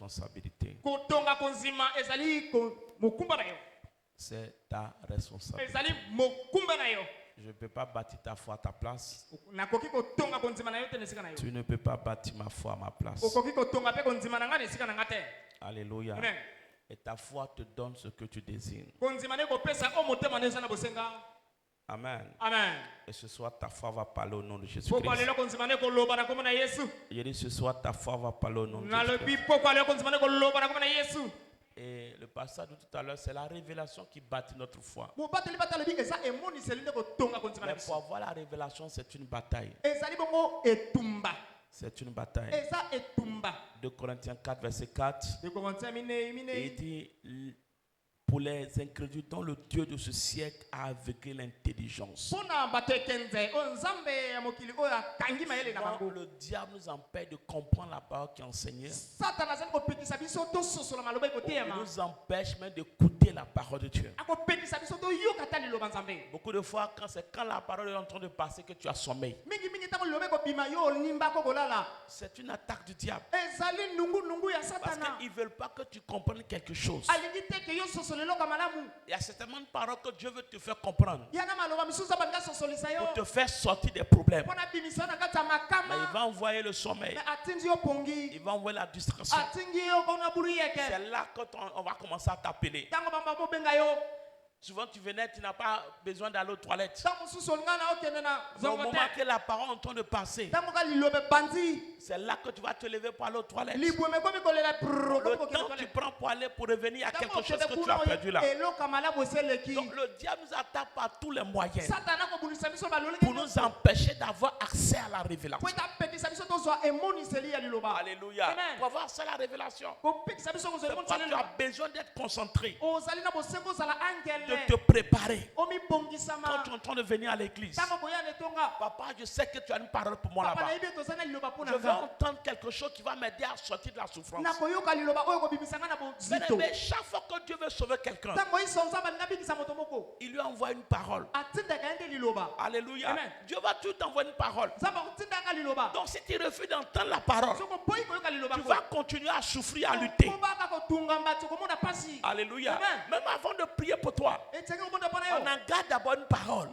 responsabilité. C'est ta responsabilité. Je ne peux pas bâtir ta foi à ta place. Tu ne peux pas bâtir ma foi à ma place. Alléluia. Et ta foi te donne ce que tu désires. Amen. Amen. Et ce soir, ta foi va parler au nom de Jésus-Christ. Je dis ce soir, ta foi va parler au nom de Jésus-Christ. Et le passage de tout à l'heure, c'est la révélation qui bâtit notre foi. Mais pour avoir la révélation, c'est une bataille. C'est une bataille. 2 Corinthiens 4, verset 4. Et il dit, pour les incrédules dont le Dieu de ce siècle a aveuglé l'intelligence. Le diable nous empêche de comprendre la parole qui est enseignée. Il nous empêche même d'écouter la parole de Dieu. Beaucoup de fois, quand la parole est en train de passer, que tu as sommeil. C'est une attaque du diable. Parce qu'ils ne veulent pas que tu comprennes quelque chose. Il y a certainement une parole que Dieu veut te faire comprendre pour te faire sortir des problèmes. Mais il va envoyer le sommeil. Il va envoyer la distraction. C'est là qu'on va commencer à t'appeler. Souvent tu venais, tu n'as pas besoin d'aller aux toilettes. Au moment que la parole est en train de passer, c'est là que tu vas te lever pour aller aux toilettes. Le temps que tu prends pour aller pour revenir, il y a quelque chose que tu as perdu là. Donc le diable nous attaque par tous les moyens pour nous empêcher d'avoir accès à la révélation. Alléluia. Pour avoir accès à la révélation, tu as besoin d'être concentré, de te préparer. Quand tu es en train de venir à l'église, papa, je sais que tu as une parole pour moi là-bas. Je veux entendre quelque chose qui va m'aider à sortir de la souffrance. Mais chaque fois que Dieu veut sauver quelqu'un, il lui envoie une parole. Alléluia. Dieu va tout envoyer une parole. Donc si tu refuses d'entendre la parole, tu vas continuer à souffrir, à lutter. Alléluia. Même avant de prier pour toi, on en garde d'abord une parole.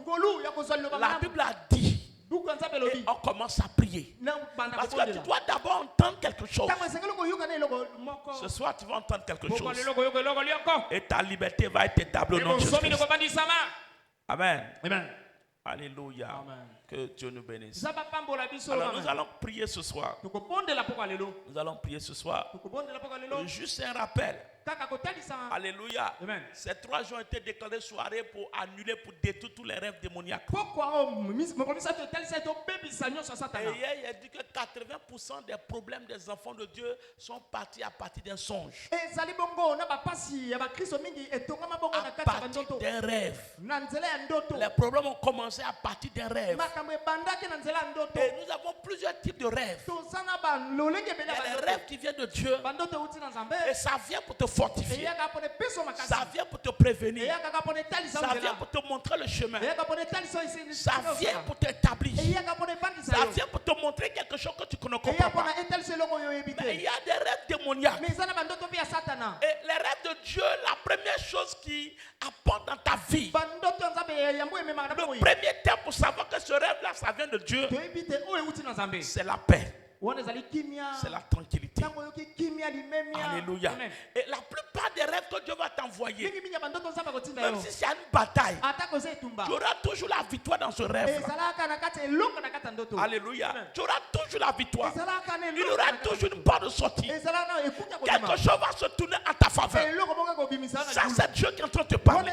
La Bible a dit. Et on commence à prier. Parce que tu dois d'abord entendre quelque chose. Ce soir, tu vas entendre quelque chose. Et ta liberté va être établie au nom de Jésus. Amen. Amen. Alléluia. Amen. Que Dieu nous bénisse. Alors nous allons prier ce soir. Nous allons prier ce soir. Juste un rappel. Alléluia. Amen. Ces 3 jours ont été déclarés soirée pour annuler, pour détruire tous les rêves démoniaques. Et hier, il a dit que 80% des problèmes des enfants de Dieu sont partis à partir d'un songe. À partir d'un rêve. Les problèmes ont commencé à partir d'un rêve. Et nous avons plusieurs types de rêves. Il y a des rêves qui viennent de Dieu. Et ça vient pour te fortifier. Ça vient pour te prévenir. Ça vient pour te montrer le chemin. Ça vient pour t'établir. Ça vient pour te montrer quelque chose que tu ne comprends pas. Mais il y a des rêves démoniaques. Et les rêves de Dieu, la première chose qui apporte dans ta vie, le premier terme pour savoir que ce rêve-là, ça vient de Dieu, c'est la paix. C'est la tranquillité. Alléluia. Et la plupart des rêves que Dieu va t'envoyer, même si c'est une bataille, tu auras toujours la victoire dans ce rêve. Alléluia. Tu auras toujours la victoire. Il y aura toujours une porte de sortie. Quelque chose va se tourner à ta faveur. Ça, c'est Dieu qui est en train de te parler.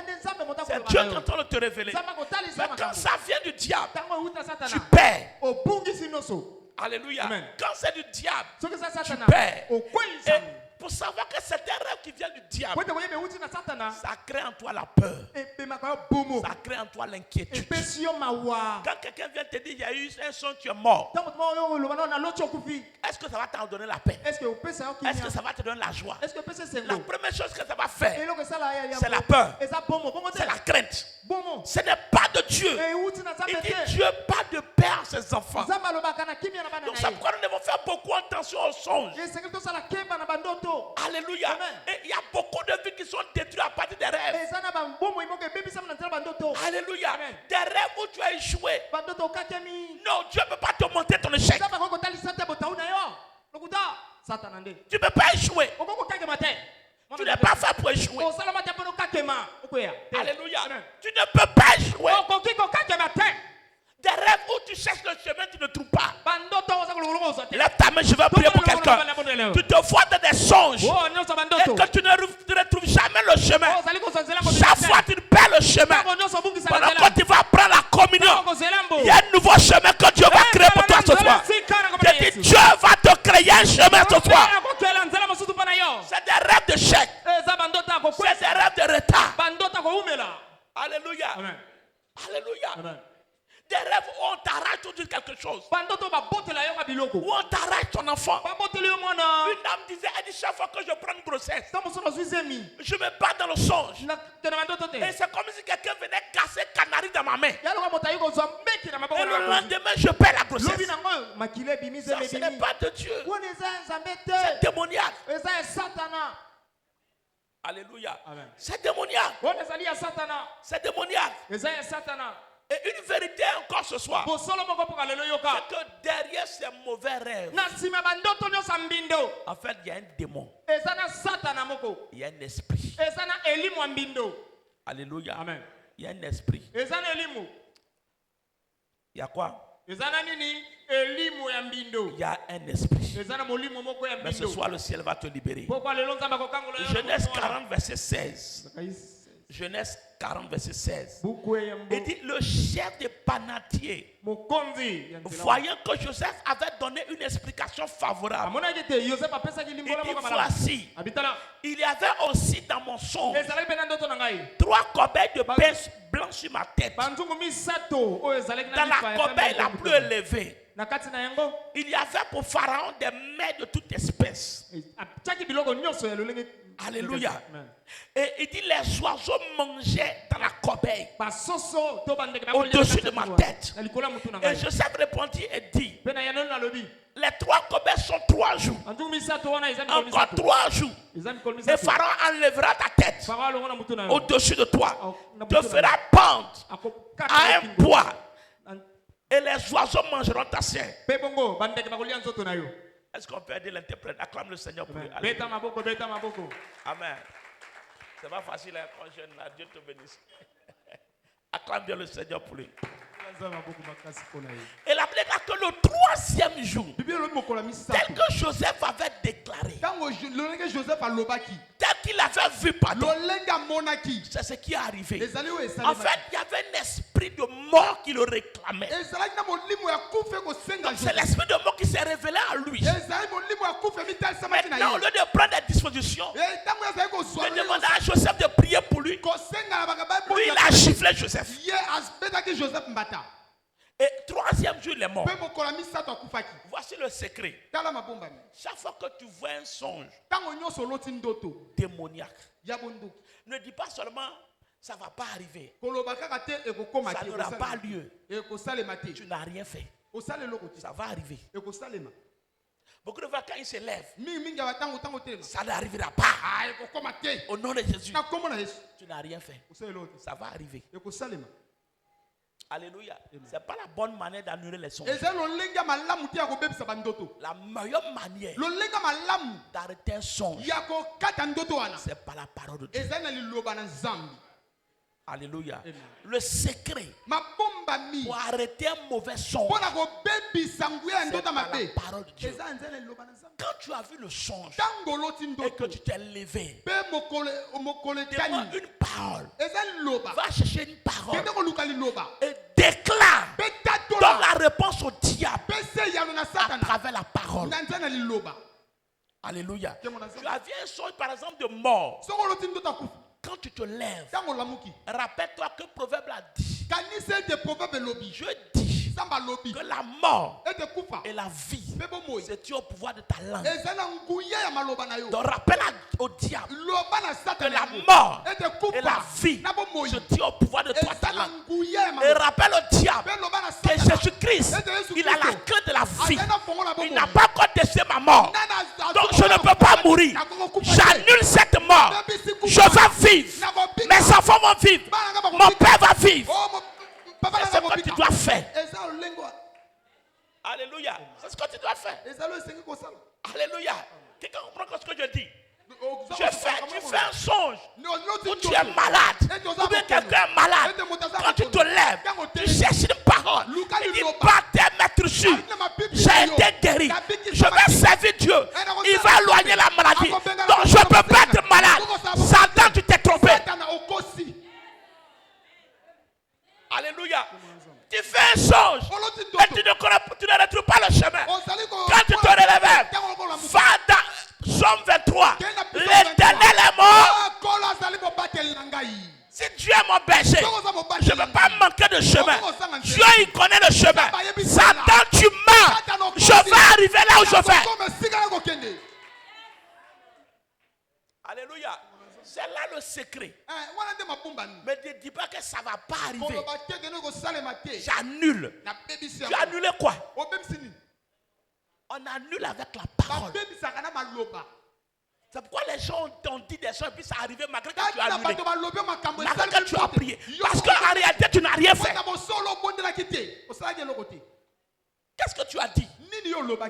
C'est Dieu qui est en train de te révéler. Mais quand ça vient du diable, tu perds. Alléluia. Amen. Quand c'est du diable, tu perds. Et pour savoir que c'est un rêve qui vient du diable, ça crée en toi la peur. Ça crée en toi l'inquiétude. Quand quelqu'un vient te dire il y a eu un son, tu es mort, est-ce que ça va t'en donner la paix? Est-ce que ça va te donner la joie? La première chose que ça va faire, c'est la peur, c'est la crainte. Ce n'est pas de Dieu. Il dit Dieu pas de père à ses enfants. Donc c'est pourquoi nous devons faire beaucoup attention aux songes. Alléluia. Et il y a beaucoup de vies qui sont détruites à partir des rêves. Alléluia. Des rêves où tu as échoué. Non, Dieu ne peut pas te montrer ton échec. Tu ne peux pas échouer. Tu n'es pas fait pour échouer. Alléluia. Tu ne peux pas échouer. Des rêves où tu cherches le chemin, tu ne trouves pas. Lève ta main, je vais prier pour quelqu'un. Tu te vois dans des songes et que tu ne retrouves jamais le chemin. Chaque fois tu perds le chemin. Pendant que tu vas prendre la communion, il y a un nouveau chemin que Dieu va créer pour toi ce soir. Je dis, Dieu va te créer un chemin ce soir. C'est des rêves de chèque. C'est des rêves de retard. Alléluia. Alléluia. Des rêves où on t'arrache tout de suite quelque chose. Où on t'arrache ton enfant. Une dame disait, elle dit chaque fois que je prends une grossesse, je me bats dans le songe. Et c'est comme si quelqu'un venait casser canari dans ma main. Et le lendemain, je perds la grossesse. Ça, ce n'est pas de Dieu. C'est démoniaque. Alléluia. C'est démoniaque. C'est démoniaque. Et une vérité encore ce soir, c'est que derrière ces mauvais rêves, en fait, il y a un démon. Il y a un esprit. Alléluia. Amen. Il y a un esprit. Il y a quoi? Il y a un esprit. Mais ce soir, le ciel va te libérer. Genèse 40, verset 16. Genèse 40, verset 16. Il dit, le chef des panatiers, voyant que Joseph avait donné une explication favorable, il dit, voici, il y avait aussi dans mon songe 3 corbeilles de pain blanc sur ma tête. Dans la corbeille la plus élevée, il y avait pour Pharaon des mets de toute espèce. Alléluia. Et il dit, les oiseaux mangeaient dans la corbeille au-dessus de ma tête. Et Joseph répondit et dit, les 3 corbeilles sont 3 jours. Encore 3 jours. Et Pharaon enlèvera ta tête au-dessus de toi. Te fera pendre à un bois. Et les oiseaux mangeront ta chair. Est-ce qu'on peut aider l'interprète? Acclame le Seigneur pour lui. Amen. C'est pas facile à quand jeune là. Dieu te bénisse. Acclame bien le Seigneur pour lui. Et la Bible dit que le 3e jour, tel que Joseph avait déclaré, tel qu'il avait vu partout, c'est ce qui est arrivé. En fait, il y avait un esprit de mort qui le réclamait. C'est l'esprit de mort qui s'est révélé à lui. Maintenant, au lieu de prendre des dispositions, de demander à Joseph de prier pour lui, lui il a giflé Joseph. Et 3e jour, il est mort. Voici le secret. Chaque fois que tu vois un songe démoniaque, ne dis pas seulement ça ne va pas arriver. Ça n'aura pas lieu. Tu n'as rien fait. Ça va arriver. Beaucoup de fois, quand ils se lèvent, ça n'arrivera pas. Au nom de Jésus, tu n'as rien fait. Ça va arriver. Alléluia. Ce n'est pas la bonne manière d'annuler les songes. La meilleure manière d'arrêter un songe, c'est par la parole de Dieu. Alléluia. Amen. Le secret pour arrêter un mauvais songe, c'est par la parole de Dieu. Quand tu as vu le songe et que tu t'es levé, demande une parole. Va chercher une parole et déclare. Donne la réponse au diable à travers la parole. Alléluia. Tu as vu un songe par exemple de mort. Quand tu te lèves, rappelle-toi que Proverbe a dit, je dis, que la mort et la vie, c'est au pouvoir de ta langue. Donc rappelle au diable que la mort et la vie se tient au pouvoir de toi, ta langue. Et rappelle au diable que Jésus-Christ, il a la clé de la vie. Il n'a pas encore décidé ma mort. Donc je ne peux pas mourir. J'annule cette mort. Je vais vivre. Mes enfants vont vivre. Mon père va vivre. C'est ce que tu dois faire. Alléluia. C'est ce que tu dois faire. Alléluia. Quelqu'un comprend ce que je dis? Tu fais un songe où tu es malade, ou bien quelqu'un est malade. Quand tu te lèves, tu cherches une parole. Il dit, par tes maîtres sûrs, j'ai été guéri. Je vais servir Dieu. Il va éloigner la maladie. Donc je ne peux pas être malade. Satan, tu t'es trompé. Alléluia. Tu fais un songe et tu ne retrouves pas le chemin. Quand tu te relèves, va dans Somme 23. L'Éternel est mort. Si Dieu est mon berger, je ne vais pas manquer de chemin. Dieu, il connaît le chemin. Satan, tu mens. Je vais arriver là où je vais. Alléluia. C'est là le secret. Mais ne dis pas que ça ne va pas arriver. J'annule. Tu as annulé quoi? On annule avec la parole. C'est pourquoi les gens t'ont dit des choses et puis ça arrive malgré que tu as annulé. Malgré que tu as prié. Parce qu'en réalité, tu n'as rien fait. Qu'est-ce que tu as dit?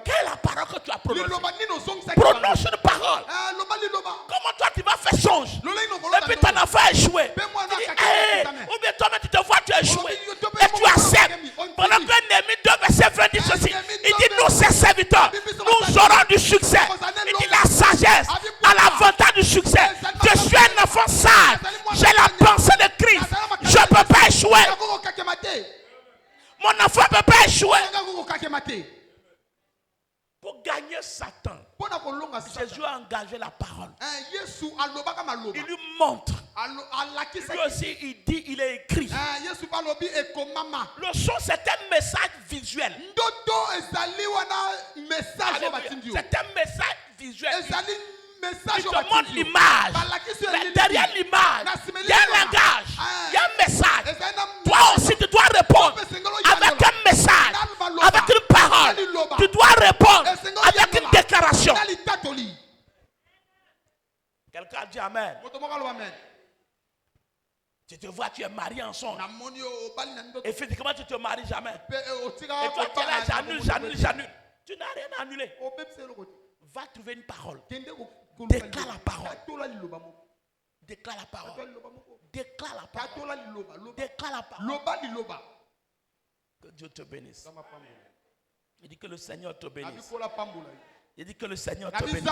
Quelle est la parole que tu as prononcée? Prononce une parole. Comment toi tu vas faire songe et puis ton enfant a échoué? Ou bien toi-même tu te vois tu as échoué et tu acceptes. Pendant que Néhémie 2 verset 20 dit ceci, il dit nous ses serviteurs, nous aurons du succès. Il dit la sagesse à l'avantage du succès. Je suis un enfant sage, j'ai la pensée de Christ, je ne peux pas échouer. Mon enfant ne peut pas échouer. Pour gagner Satan, Jésus a engagé la parole. Il lui montre. Lui aussi, il dit, il est écrit. Le son, c'est un message visuel. C'est un message visuel. Il te montre l'image. Mais derrière l'image, il y a un langage, il y a un message. Toi aussi, tu dois répondre avec un message, avec une parole. Tu dois répondre avec une déclaration. Quelqu'un dit Amen. Tu te vois, tu es marié en songe. Et physiquement, tu te maries jamais. Et toi, tu es là, j'annule. Tu n'as rien annulé. Va trouver une parole. Déclare la parole. Déclare la parole. Déclare la parole. Déclare la parole. Que Dieu te bénisse. Il dit que le Seigneur te bénisse. Il dit que le Seigneur te bénisse.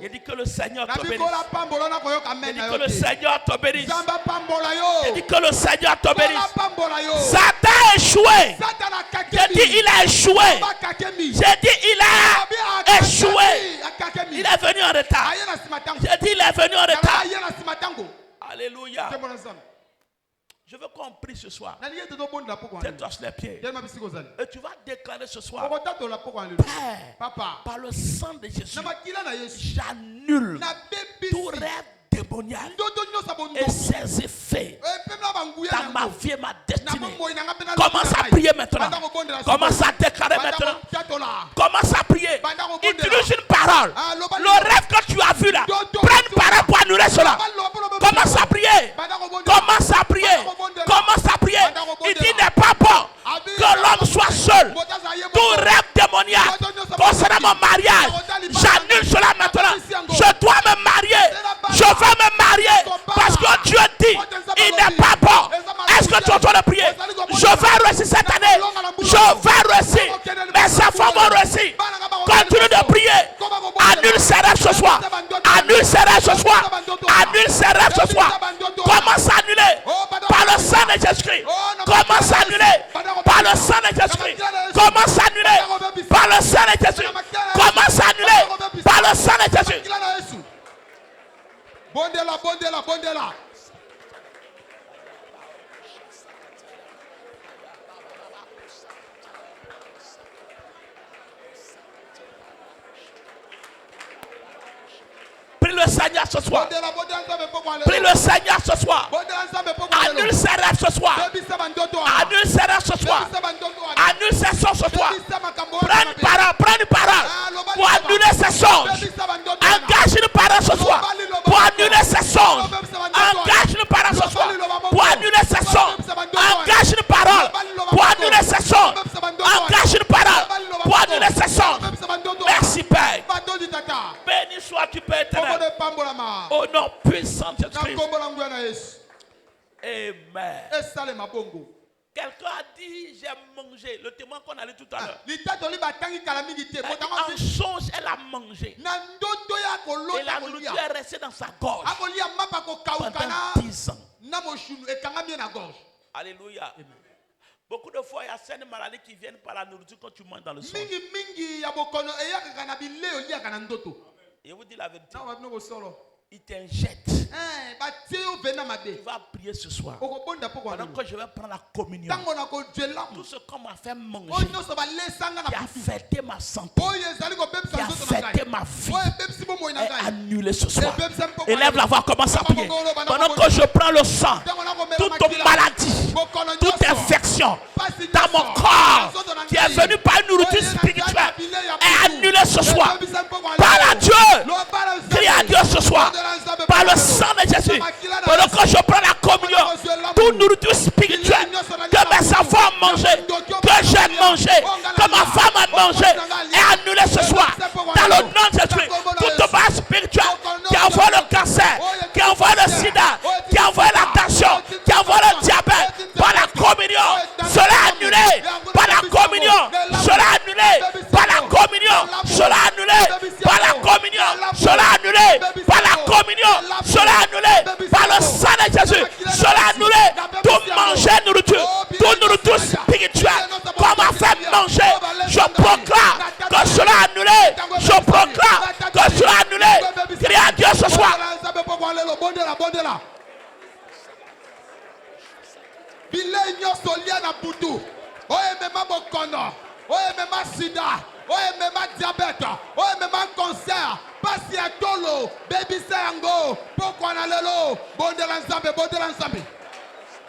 Il dit que le Seigneur te bénisse. Il dit que le Seigneur te bénisse. Il dit que le Seigneur te bénisse. Satan a échoué. J'ai dit il a échoué. J'ai dit il a échoué. Il est venu en retard. J'ai dit il est venu en retard. Alléluia. Je veux qu'on prie ce soir. Tiens-toi sur les pieds. Et tu vas déclarer ce soir, Père, par le sang de Jésus, j'annule tout rêve démoniaque et ses effets dans ma vie et ma destinée. Commence à prier maintenant. Commence à déclarer maintenant. Commence à prier. Utilise une parole. Le rêve que tu as vu là, prends une parole pour annuler cela. Commence à prier. Commence à prier. Commence à prier. Il dit n'est pas bon que l'homme soit seul. Tout rêve démoniaque concernant mon mariage, j'annule cela maintenant. Je dois me marier. Je veux me marier parce que Dieu dit il n'est pas bon. Est-ce que tu entends le prier? Je vais réussir cette année. Je vais réussir. Mes enfants vont réussir. Continue de prier. Annule ses rêves ce soir. Annule ses rêves ce soir. Annule ses rêves ce soir. Commence à annuler par le sang de Jésus-Christ. Commence à annuler par le sang de Jésus-Christ. Commence à annuler par le sang de Jésus. Commence à annuler par le sang de Jésus. Bondela, bondela, bondela. le Seigneur ce soir. Prie le Seigneur ce soir. Annule ses rêves ce soir. Annule ses rêves ce soir. Annule ses songes ce soir. Prends une parole pour annuler ses songes. Engage une parole ce soir pour annuler ses songes. Engage une parole ce soir pour annuler ses songes. Engage une parole pour annuler ses songes. Engage une parole pour annuler ses songes. Merci Père. Béni sois-tu Père éternel. Au nom puissant de Jésus-Christ. Amen. Quelqu'un a dit j'ai mangé. Le témoin qu'on a lu tout à l'heure. En songe, elle a mangé. Et la nourriture est restée dans sa gorge pendant 10 ans. Alléluia. Beaucoup de fois, il y a certaines maladies qui viennent par la nourriture quand tu manges dans le songe. Et je vous dis la vérité. Il t'injecte. Il va prier ce soir. Pendant que je vais prendre la communion. Tout ce qu'on m'a fait manger, qui a affecté ma santé, qui a affecté ma vie, est annulé ce soir. Élève la voix, commence à prier. Pendant que je prends le sang, toute maladie, toute infection dans mon corps qui est venue par une nourriture spirituelle est annulée ce soir. Parle à Dieu. Crie à Dieu ce soir. Par le sang de Jésus. Pendant que je prends la communion, toute nourriture spirituelle que mes enfants ont mangé, que j'ai mangé, que ma femme a mangé, est annulée ce soir. Dans le nom de Jésus. Toute base spirituelle qui envoie le cancer, qui envoie le sida, qui envoie la tension, qui envoie le diabète, par la communion, cela est annulé. Par la communion, cela est annulé. Par la communion, cela est annulé. Par la communion, cela est annulé. Par la communion, cela est annulé. Par le sang de Jésus, cela est annulé. Tout manger nourriture, tout nourriture spirituelle, qu'on m'a fait manger, je proclame que cela est annulé. Je proclame que cela est annulé. Crie à Dieu ce soir. Oye mema bokono, oye mema sida, oye mema diabète, oye mema cancer, pasi atolo, baby sango, poko na lelo, bondela nzambe, bondela nzambe.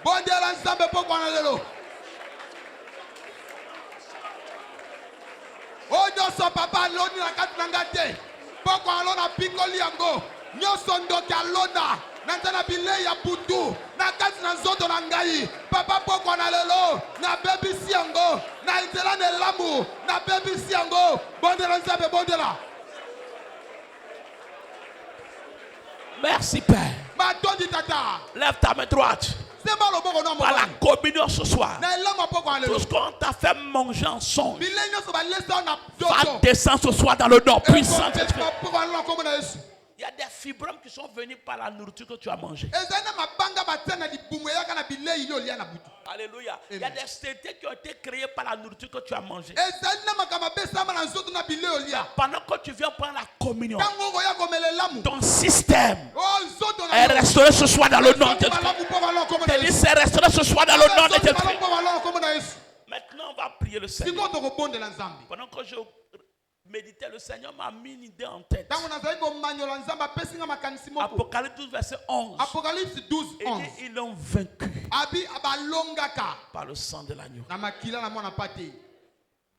Bondela nzambe poko na lelo. Oyo so papa loni na kati na ngate, poko alona pikoli yango, nyoso ndoki alona. Nantana bile ya butu na kati na nzoto na ngai papa poko na lelo na bebi siango na nzela ne lamu na bebi siango bondela nzambe bondela. Merci Père. Matondi tata. Lève ta main droite. Par la communion ce soir, tout ce qu'on t'a fait manger en songe va descendre ce soir dans le nom puissant de Jésus. Il y a des fibromes qui sont venus par la nourriture que tu as mangée. Alléluia. Il y a des stéréotypes qui ont été créés par la nourriture que tu as mangée. Pendant que tu viens prendre la communion, ton système est restauré ce soir dans le nom de Jésus. Tes listes est restauré ce soir dans le nom de Jésus. Maintenant, on va prier le Seigneur. Pendant que je méditer, le Seigneur m'a mis une idée en tête. Apocalypse 12, verset 11. Et ils l'ont vaincu par le sang de l'agneau.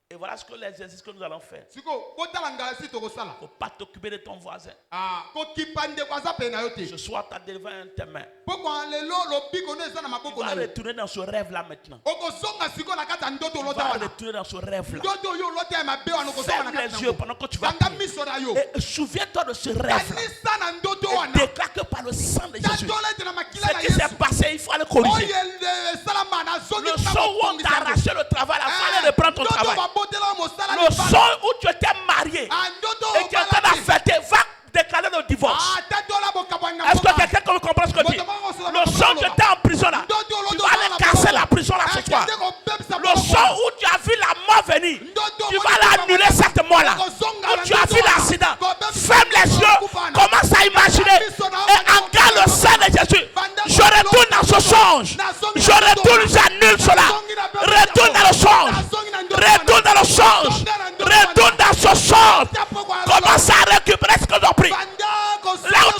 Et voilà ce que l'exercice que nous allons faire. Il ne faut pas t'occuper de ton voisin. Ce soir, tu as devant tes mains. Tu vas retourner dans ce rêve-là maintenant. Tu vas retourner dans ce rêve-là. Ferme les yeux pendant que tu vas prier. Et souviens-toi de ce rêve-là. Et déclare que par le sang de Jésus, ce qui s'est passé, il faut aller corriger. Le son où on t'a arraché le travail, il fallait reprendre ton travail. Le son où tu étais marié et qui était affecté, va déclarer le divorce. Est-ce que quelqu'un comprend ce que je dis? Le son où tu étais en prison là, tu vas aller casser la prison là ce soir. Le son où tu as vu la mort venir, tu vas aller annuler cette mort là. Où tu as vu l'accident, ferme les yeux, commence à imaginer et engage le sang de Jésus. Je retourne dans ce songe. Je retourne, j'annule cela. Retourne dans le songe. Retourne dans le songe. Retourne dans ce songe. Commence à récupérer ce que j'ai pris. Là où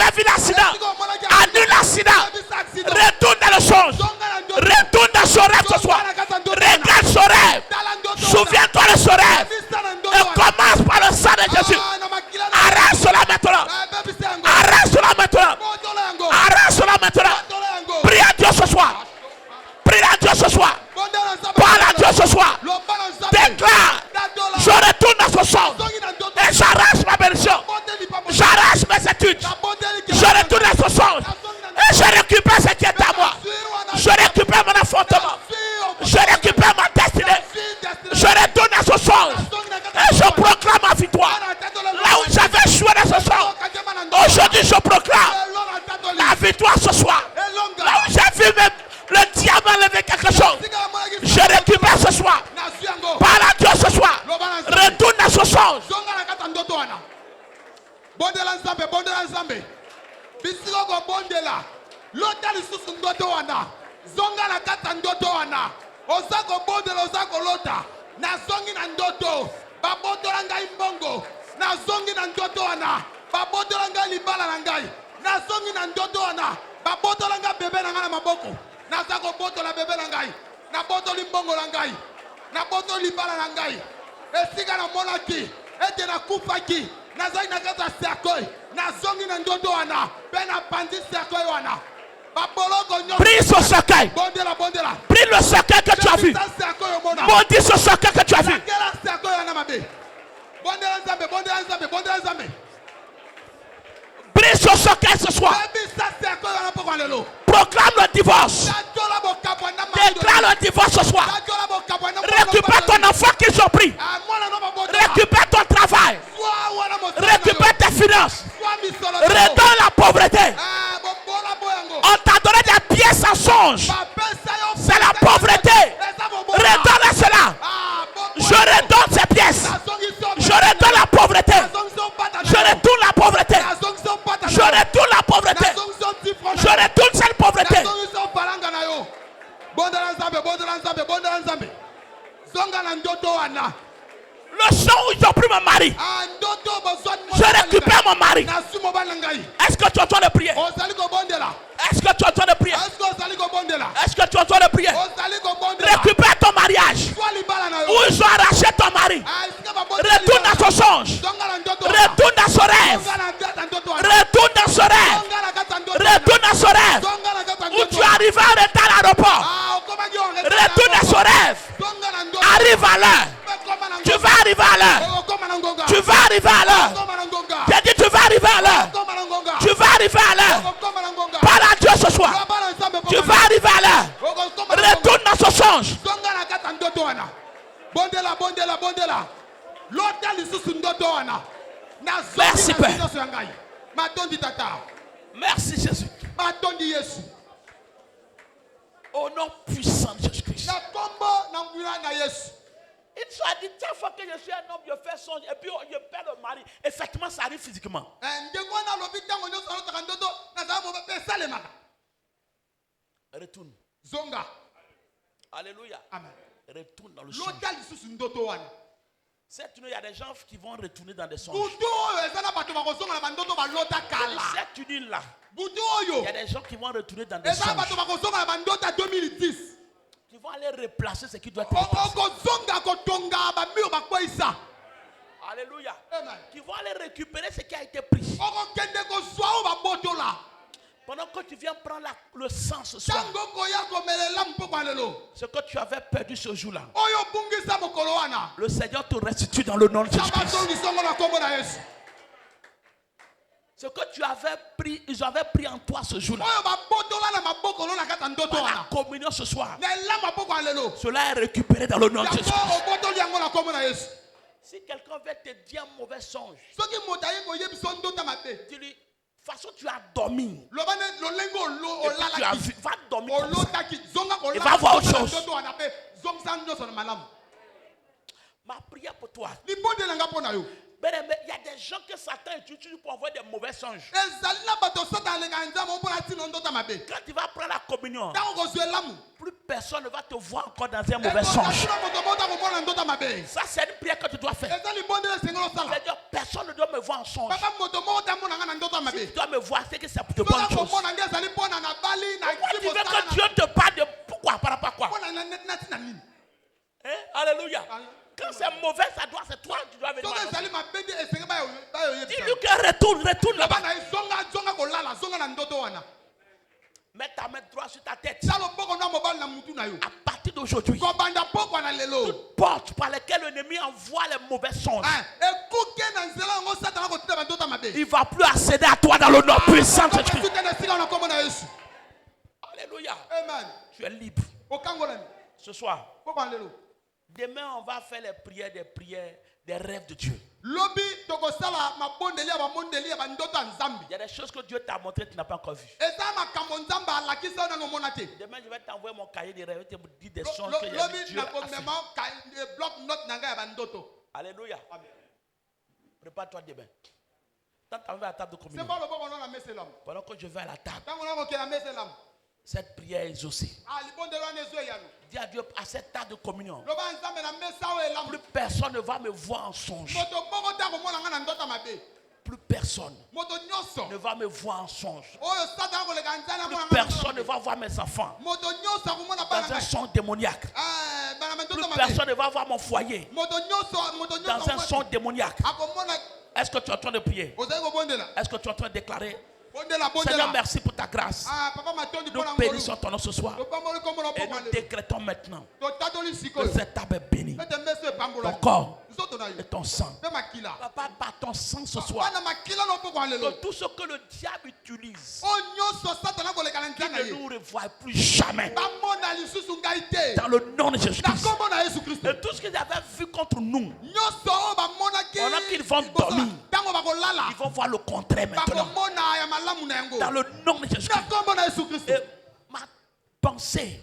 as vu l'accident, annule l'accident. Retourne dans le songe. Retourne dans son rêve ce soir. Regarde son rêve. Souviens-toi de son rêve. Et commence par le sang de Jésus. Arrête cela maintenant. Arrête cela maintenant. Arrête cela maintenant. Prie à Dieu ce soir. Prie à Dieu ce soir. Parle à Dieu ce soir. Déclare. Je retourne dans ce sens. Et j'arrache ma bénédiction. J'arrache mes études. Je retourne dans ce sens. Et je récupère ce qui est à moi. Je récupère mon affrontement. Je récupère ma destinée. Je retourne dans ce sens. Et je proclame ma victoire. Là où j'avais échoué dans ce sens, aujourd'hui je proclame la victoire ce soir. Là où j'ai vu même le diable lever quelque chose, je récupère ce soir. Parle à Dieu ce soir. Retourne dans ce sens. Bondela nzambe, bondela nzambe. Bisiko ko bondela. Lota lisusu ndoto wana. Zonga na kata ndoto wana. Ozako bondela, ozako lota. Na zongi na ndoto. Babotola ngai mbongo. Na zongi na ndoto wana. Babotola ngai libala na ngai. Na zongi na ndoto wana. Babotola ngai bebe na ngai na maboko. Na zako botola bebe na ngai. Na botoli mbongo na ngai. Na botoli libala na ngai. Esika na monaki. Ete na kupaki. Nazai na kata cercueil. Nazongi na ndoto wana. Bena pandi cercueil wana. Prie ce cercueil. Prie le cercueil que tu as vu. Maudis ce cercueil que tu as vu. Prie ce cercueil ce soir. Proclame le divorce. Déclare le divorce ce soir. Récupère ton enfant qu'ils ont pris. Récupère ton travail. Récupère tes finances. Redonne la pauvreté. On t'a donné des pièces en songe. C'est la pauvreté. Redonne cela. Je redonne ces pièces. Je redonne la pauvreté. Je retourne la pauvreté. Je retourne la pauvreté. Je retourne cette pauvreté. Le son où ils ont pris mon mari, je récupère mon mari. Est-ce que tu es en train de prier? Est-ce que tu es en train de prier? Est-ce que tu es en train de prier? Récupère ton mariage. Où ils ont arraché ton mari. Retourne dans son songe. Retourne dans son rêve. Retourne dans son rêve. Retourne dans son rêve. Où tu es arrivé en retard à l'aéroport. Retourne dans son rêve. Arrive à l'heure. Tu vas arriver à l'heure. Tu vas arriver à l'heure. J'ai dit tu vas arriver à l'heure. Tu vas arriver à l'heure. Parle à Dieu ce soir. Tu vas arriver à l'heure. Retourne dans ce songe. Merci Père. Merci Jésus. Au nom puissant de Jésus-Christ. Il soit dit, chaque fois que je suis un homme, je fais songe et puis je perds le mari. Effectivement, ça arrive physiquement. Retourne. Zonga. Alléluia. Amen. Retourne dans le songe. Cette nuit, il y a des gens qui vont retourner dans des songes. Cette nuit-là, il y a des gens qui vont retourner dans des songes. Qui vont aller replacer ce qui doit être replacé. Alléluia. Qui vont aller récupérer ce qui a été pris. Pendant que tu viens prendre le sang ce soir, ce que tu avais perdu ce jour-là, le Seigneur te restitue dans le nom de Jésus-Christ. Ce que tu avais pris, ils avaient pris en toi ce jour-là. Par la communion ce soir, cela est récupéré dans le nom de Jésus. Si quelqu'un veut te dire un mauvais songe, dis-lui, de toute façon tu as dormi. Tu as vu, va dormir comme ça. Il va voir autre chose. Ma prière pour toi. Mais il y a des gens que Satan utilise pour envoyer des mauvais songes. Quand tu vas prendre la communion, plus personne ne va te voir encore dans un mauvais sens. Ça, c'est une prière que tu dois faire. C'est-à-dire, personne ne doit me voir en songe. Si tu dois me voir, c'est que c'est pour de bonnes choses. Pourquoi tu veux que Dieu te parle de pourquoi, par rapport à quoi? Hein? Alléluia. Quand c'est mauvais, ça doit, c'est toi qui dois venir. Dis-lui que retourne là-bas. Mets ta main droite sur ta tête. À partir d'aujourd'hui, toute porte par laquelle l'ennemi envoie les mauvais songes, il ne va plus accéder à toi dans le nom puissant de Christ. Alléluia. Tu es libre. Ce soir, demain, on va faire les prières des rêves de Dieu. Il y a des choses que Dieu t'a montrées que tu n'as pas encore vues. Demain, je vais t'envoyer mon cahier de rêves et te dire des songes que Dieu a fait. Alléluia. Prépare-toi demain. Quand tu vas à la table de communion, pendant que je vais à la table, cette prière est exaucée. Dis à Dieu, à cette table de communion, plus personne ne va me voir en songe. Plus personne ne va me voir en songe. Plus personne ne va voir mes enfants dans un songe démoniaque. Plus personne ne va voir mon foyer dans un songe démoniaque. Est-ce que tu es en train de prier? Est-ce que tu es en train de déclarer? Seigneur, merci pour ta grâce. Nous bénissons ton nom ce soir. Et nous décrétons maintenant que cette table est bénie. Ton corps et ton sang. Papa, par ton sang ce soir, que tout ce que le diable utilise, qu'il ne nous revoie plus jamais. Dans le nom de Jésus-Christ. Et tout ce qu'ils avaient vu contre nous, pendant qu'ils vont dormir, ils vont voir le contraire maintenant. Dans le nom de Jésus-Christ. Et ma pensée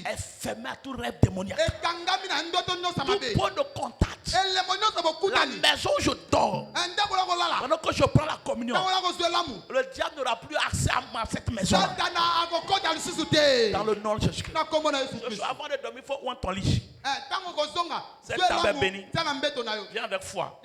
est fermée à tout rêve démoniaque. Tout point de contact. La maison où je dors, pendant que je prends la communion, le diable n'aura plus accès à cette maison. Dans le nom de Jésus-Christ. Avant de dormir, il faut ouvrir ton lit. Cette table est bénie. Viens avec foi.